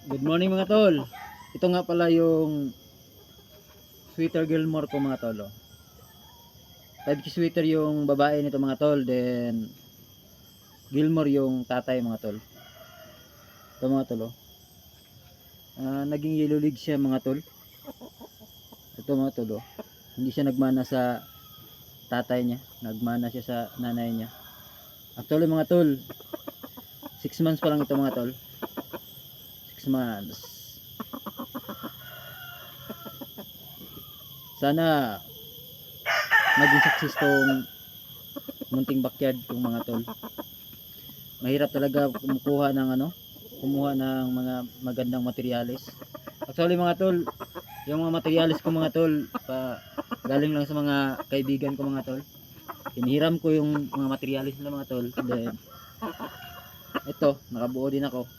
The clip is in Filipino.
Good morning mga tol. Ito nga pala yung sweater Gilmore ko mga tol. 5K sweater yung babae nito mga tol. Then Gilmore yung tatay mga tol. Ito mga tol. Naging yellow league siya mga tol. Ito mga tol. Hindi siya nagmana sa tatay niya. Nagmana siya sa nanay niya. Actually mga tol, 6 months pa lang ito mga tol. 6 months. Sana maging success tong munting backyard kong mga tol. Mahirap talaga kumuha ng mga magandang materyales. Actually mga tol, yung mga materyales ko mga tol, galing lang sa mga kaibigan ko mga tol. Hinihiram ko yung mga materyales nila mga tol. Then ito, nakabuo din ako.